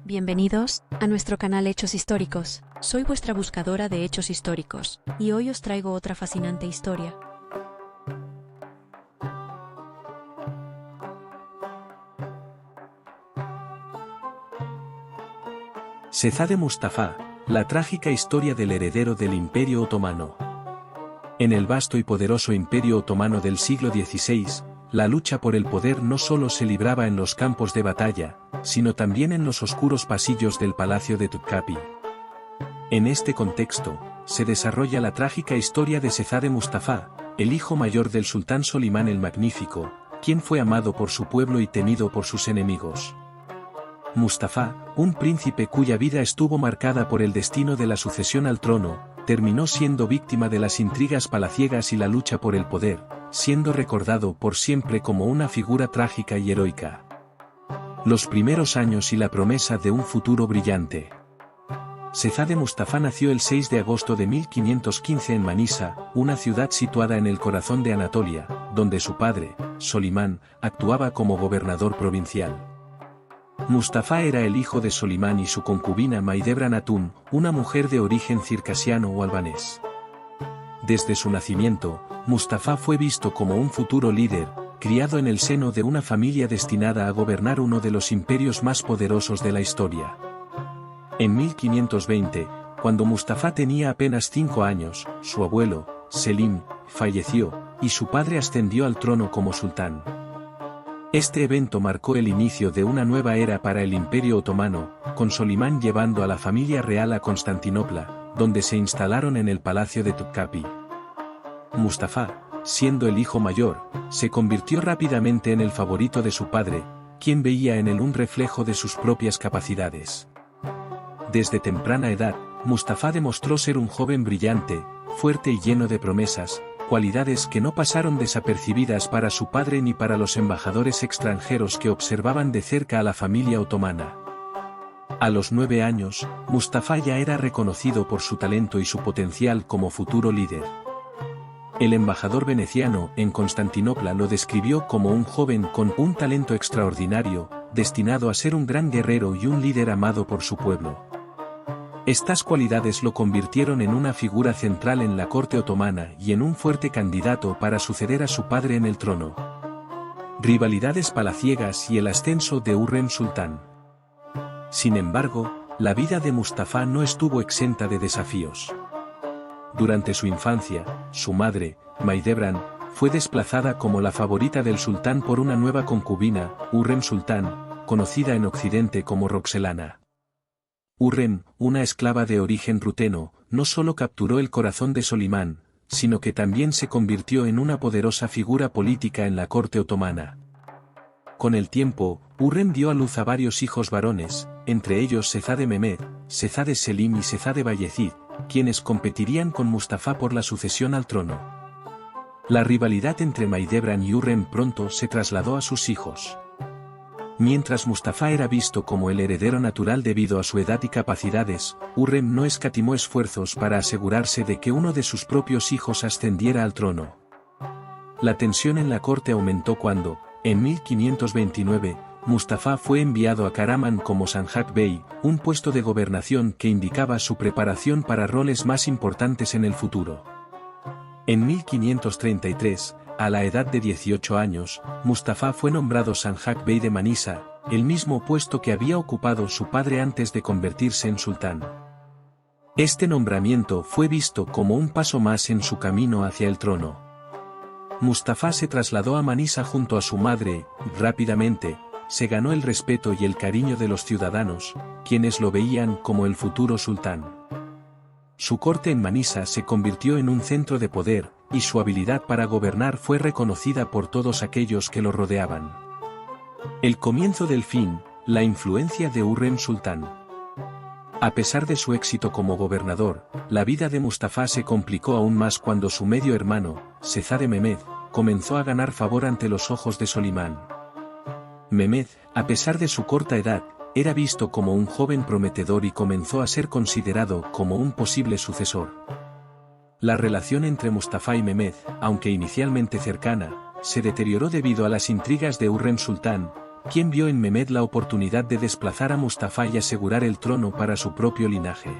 Bienvenidos a nuestro canal Hechos Históricos. Soy vuestra buscadora de hechos históricos, y hoy os traigo otra fascinante historia. Şehzade Mustafa, la trágica historia del heredero del Imperio Otomano. En el vasto y poderoso Imperio Otomano del siglo XVI, la lucha por el poder no solo se libraba en los campos de batalla, sino también en los oscuros pasillos del Palacio de Topkapı. En este contexto, se desarrolla la trágica historia de Şehzade Mustafa, el hijo mayor del sultán Solimán el Magnífico, quien fue amado por su pueblo y temido por sus enemigos. Mustafa, un príncipe cuya vida estuvo marcada por el destino de la sucesión al trono, terminó siendo víctima de las intrigas palaciegas y la lucha por el poder, siendo recordado por siempre como una figura trágica y heroica. Los primeros años y la promesa de un futuro brillante. Şehzade Mustafa nació el 6 de agosto de 1515 en Manisa, una ciudad situada en el corazón de Anatolia, donde su padre, Solimán, actuaba como gobernador provincial. Mustafa era el hijo de Solimán y su concubina Mahidevran Hatun, una mujer de origen circasiano o albanés. Desde su nacimiento, Mustafa fue visto como un futuro líder, criado en el seno de una familia destinada a gobernar uno de los imperios más poderosos de la historia. En 1520, cuando Mustafa tenía apenas 5 años, su abuelo, Selim, falleció, y su padre ascendió al trono como sultán. Este evento marcó el inicio de una nueva era para el Imperio Otomano, con Solimán llevando a la familia real a Constantinopla, donde se instalaron en el Palacio de Topkapı. Mustafa, siendo el hijo mayor, se convirtió rápidamente en el favorito de su padre, quien veía en él un reflejo de sus propias capacidades. Desde temprana edad, Mustafa demostró ser un joven brillante, fuerte y lleno de promesas, cualidades que no pasaron desapercibidas para su padre ni para los embajadores extranjeros que observaban de cerca a la familia otomana. A los 9 años, Mustafa ya era reconocido por su talento y su potencial como futuro líder. El embajador veneciano en Constantinopla lo describió como un joven con un talento extraordinario, destinado a ser un gran guerrero y un líder amado por su pueblo. Estas cualidades lo convirtieron en una figura central en la corte otomana y en un fuerte candidato para suceder a su padre en el trono. Rivalidades palaciegas y el ascenso de Hürrem Sultán. Sin embargo, la vida de Mustafa no estuvo exenta de desafíos. Durante su infancia, su madre, Mahidevran, fue desplazada como la favorita del sultán por una nueva concubina, Hürrem Sultán, conocida en Occidente como Roxelana. Hürrem, una esclava de origen ruteno, no solo capturó el corazón de Solimán, sino que también se convirtió en una poderosa figura política en la corte otomana. Con el tiempo, Hürrem dio a luz a varios hijos varones, entre ellos Şehzade Mehmed, Şehzade Selim y Şehzade Bayezid, quienes competirían con Mustafa por la sucesión al trono. La rivalidad entre Mahidevran y Hürrem pronto se trasladó a sus hijos. Mientras Mustafa era visto como el heredero natural debido a su edad y capacidades, Hürrem no escatimó esfuerzos para asegurarse de que uno de sus propios hijos ascendiera al trono. La tensión en la corte aumentó cuando, en 1529, Mustafa fue enviado a Karaman como Sanjak Bey, un puesto de gobernación que indicaba su preparación para roles más importantes en el futuro. En 1533, a la edad de 18 años, Mustafa fue nombrado Sanjak Bey de Manisa, el mismo puesto que había ocupado su padre antes de convertirse en sultán. Este nombramiento fue visto como un paso más en su camino hacia el trono. Mustafa se trasladó a Manisa junto a su madre, y rápidamente, se ganó el respeto y el cariño de los ciudadanos, quienes lo veían como el futuro sultán. Su corte en Manisa se convirtió en un centro de poder, y su habilidad para gobernar fue reconocida por todos aquellos que lo rodeaban. El comienzo del fin, la influencia de Hürrem Sultán. A pesar de su éxito como gobernador, la vida de Mustafa se complicó aún más cuando su medio hermano, Şehzade Mehmed, comenzó a ganar favor ante los ojos de Solimán. Mehmed, a pesar de su corta edad, era visto como un joven prometedor y comenzó a ser considerado como un posible sucesor. La relación entre Mustafa y Mehmed, aunque inicialmente cercana, se deterioró debido a las intrigas de Hürrem Sultán, quien vio en Mehmed la oportunidad de desplazar a Mustafa y asegurar el trono para su propio linaje.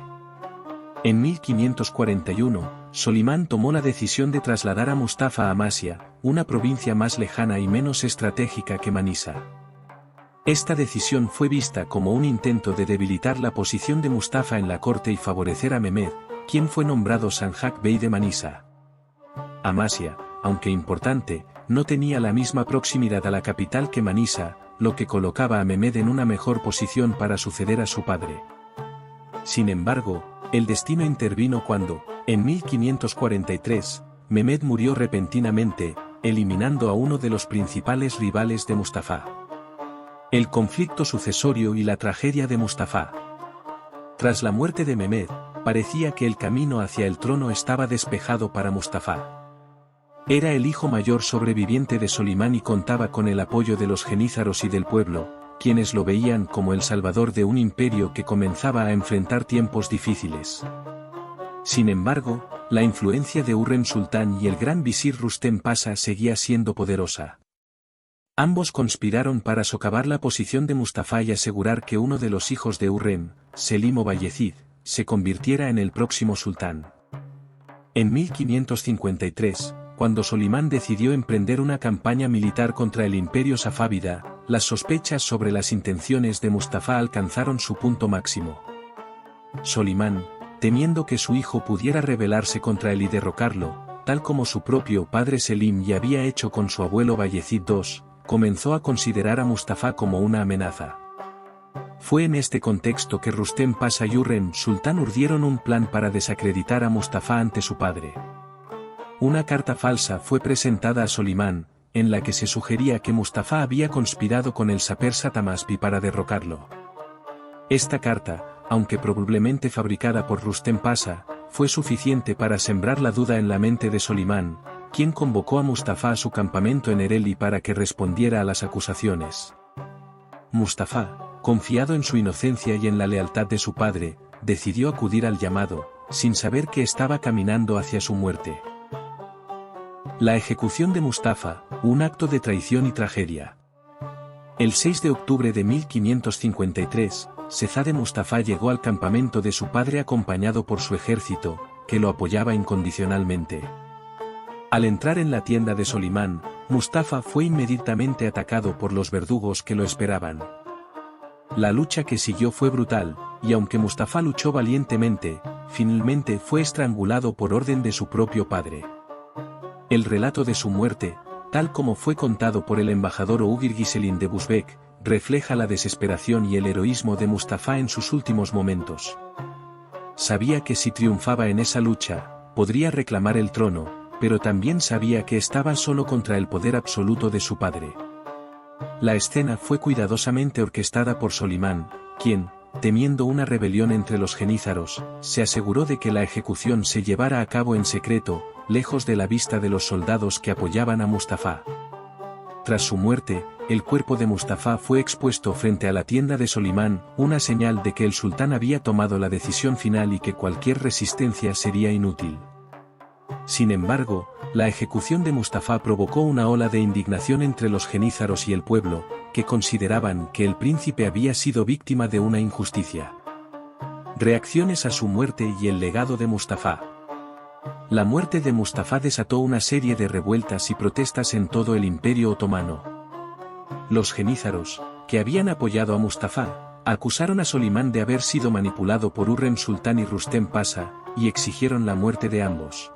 En 1541, Solimán tomó la decisión de trasladar a Mustafa a Amasya, una provincia más lejana y menos estratégica que Manisa. Esta decisión fue vista como un intento de debilitar la posición de Mustafa en la corte y favorecer a Mehmed, quien fue nombrado Sanjak Bey de Manisa. Amasya, aunque importante, no tenía la misma proximidad a la capital que Manisa, lo que colocaba a Mehmed en una mejor posición para suceder a su padre. Sin embargo, el destino intervino cuando, en 1543, Mehmed murió repentinamente, eliminando a uno de los principales rivales de Mustafa. El conflicto sucesorio y la tragedia de Mustafa. Tras la muerte de Mehmed, parecía que el camino hacia el trono estaba despejado para Mustafa. Era el hijo mayor sobreviviente de Solimán y contaba con el apoyo de los genízaros y del pueblo, quienes lo veían como el salvador de un imperio que comenzaba a enfrentar tiempos difíciles. Sin embargo, la influencia de Hurrem Sultán y el gran visir Rustem Pasha seguía siendo poderosa. Ambos conspiraron para socavar la posición de Mustafa y asegurar que uno de los hijos de Hurrem, Selim o Bayezid, se convirtiera en el próximo sultán. En 1553, cuando Solimán decidió emprender una campaña militar contra el imperio safávida, las sospechas sobre las intenciones de Mustafa alcanzaron su punto máximo. Solimán, temiendo que su hijo pudiera rebelarse contra él y derrocarlo, tal como su propio padre Selim ya había hecho con su abuelo Bayezid II, comenzó a considerar a Mustafa como una amenaza. Fue en este contexto que Rustem Pasha y Hurrem Sultán urdieron un plan para desacreditar a Mustafa ante su padre. Una carta falsa fue presentada a Solimán, en la que se sugería que Mustafa había conspirado con el Sapersa Tahmaspi para derrocarlo. Esta carta, aunque probablemente fabricada por Rustem Pasha, fue suficiente para sembrar la duda en la mente de Solimán, quien convocó a Mustafa a su campamento en Ereğli para que respondiera a las acusaciones. Mustafa, confiado en su inocencia y en la lealtad de su padre, decidió acudir al llamado, sin saber que estaba caminando hacia su muerte. La ejecución de Mustafa, un acto de traición y tragedia. El 6 de octubre de 1553, Şehzade Mustafa llegó al campamento de su padre acompañado por su ejército, que lo apoyaba incondicionalmente. Al entrar en la tienda de Solimán, Mustafa fue inmediatamente atacado por los verdugos que lo esperaban. La lucha que siguió fue brutal, y aunque Mustafa luchó valientemente, finalmente fue estrangulado por orden de su propio padre. El relato de su muerte, tal como fue contado por el embajador Oğuz Giselin de Busbek, refleja la desesperación y el heroísmo de Mustafa en sus últimos momentos. Sabía que si triunfaba en esa lucha, podría reclamar el trono, pero también sabía que estaba solo contra el poder absoluto de su padre. La escena fue cuidadosamente orquestada por Solimán, quien, temiendo una rebelión entre los genízaros, se aseguró de que la ejecución se llevara a cabo en secreto, lejos de la vista de los soldados que apoyaban a Mustafa. Tras su muerte, el cuerpo de Mustafa fue expuesto frente a la tienda de Solimán, una señal de que el sultán había tomado la decisión final y que cualquier resistencia sería inútil. Sin embargo, la ejecución de Mustafa provocó una ola de indignación entre los genízaros y el pueblo, que consideraban que el príncipe había sido víctima de una injusticia. Reacciones a su muerte y el legado de Mustafa. La muerte de Mustafa desató una serie de revueltas y protestas en todo el Imperio Otomano. Los genízaros, que habían apoyado a Mustafa, acusaron a Solimán de haber sido manipulado por Hurrem Sultán y Rustem Pasha, y exigieron la muerte de ambos.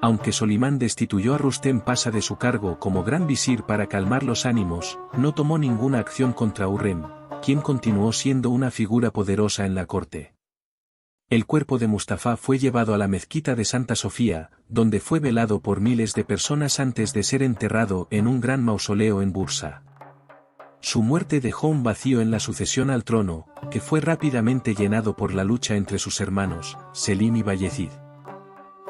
Aunque Solimán destituyó a Rustem Pasha de su cargo como gran visir para calmar los ánimos, no tomó ninguna acción contra Hurrem, quien continuó siendo una figura poderosa en la corte. El cuerpo de Mustafa fue llevado a la mezquita de Santa Sofía, donde fue velado por miles de personas antes de ser enterrado en un gran mausoleo en Bursa. Su muerte dejó un vacío en la sucesión al trono, que fue rápidamente llenado por la lucha entre sus hermanos, Selim y Bayezid.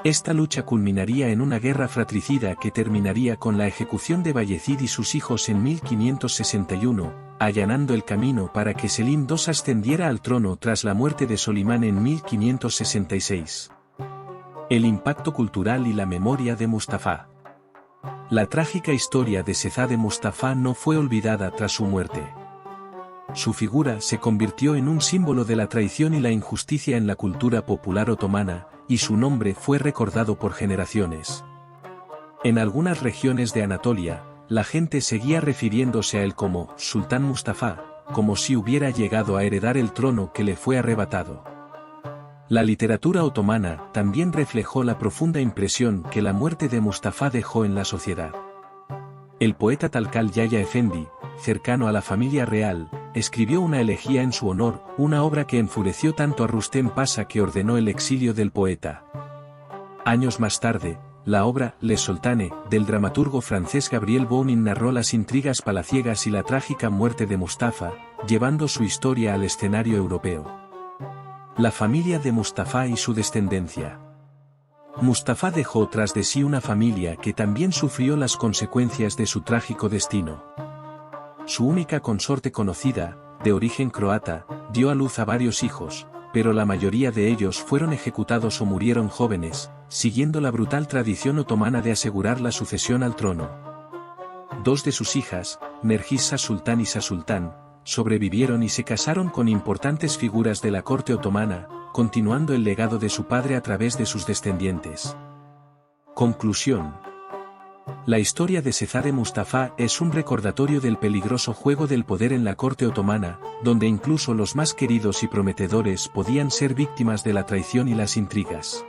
Esta lucha culminaría en una guerra fratricida que terminaría con la ejecución de Bayezid y sus hijos en 1561, allanando el camino para que Selim II ascendiera al trono tras la muerte de Solimán en 1566. El impacto cultural y la memoria de Mustafa. La trágica historia de Sezade Mustafa no fue olvidada tras su muerte. Su figura se convirtió en un símbolo de la traición y la injusticia en la cultura popular otomana, y su nombre fue recordado por generaciones. En algunas regiones de Anatolia, la gente seguía refiriéndose a él como Sultán Mustafa, como si hubiera llegado a heredar el trono que le fue arrebatado. La literatura otomana también reflejó la profunda impresión que la muerte de Mustafa dejó en la sociedad. El poeta Talkal Yaya Efendi, cercano a la familia real, escribió una elegía en su honor, una obra que enfureció tanto a Rustem Pasha que ordenó el exilio del poeta. Años más tarde, la obra Le Sultane, del dramaturgo francés Gabriel Bounin narró las intrigas palaciegas y la trágica muerte de Mustafa, llevando su historia al escenario europeo. La familia de Mustafa y su descendencia. Mustafa dejó tras de sí una familia que también sufrió las consecuencias de su trágico destino. Su única consorte conocida, de origen croata, dio a luz a varios hijos, pero la mayoría de ellos fueron ejecutados o murieron jóvenes, siguiendo la brutal tradición otomana de asegurar la sucesión al trono. Dos de sus hijas, Nergis Sultán y Sultán, sobrevivieron y se casaron con importantes figuras de la corte otomana, continuando el legado de su padre a través de sus descendientes. Conclusión. La historia de Sezade Mustafa es un recordatorio del peligroso juego del poder en la corte otomana, donde incluso los más queridos y prometedores podían ser víctimas de la traición y las intrigas.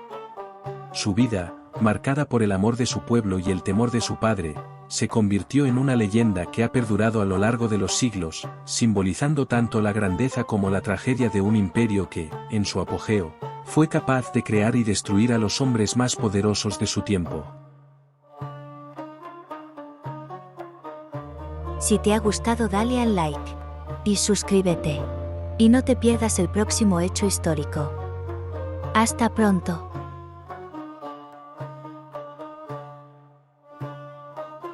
Su vida, marcada por el amor de su pueblo y el temor de su padre, se convirtió en una leyenda que ha perdurado a lo largo de los siglos, simbolizando tanto la grandeza como la tragedia de un imperio que, en su apogeo, fue capaz de crear y destruir a los hombres más poderosos de su tiempo. Si te ha gustado, dale al like y suscríbete. Y no te pierdas el próximo hecho histórico. Hasta pronto.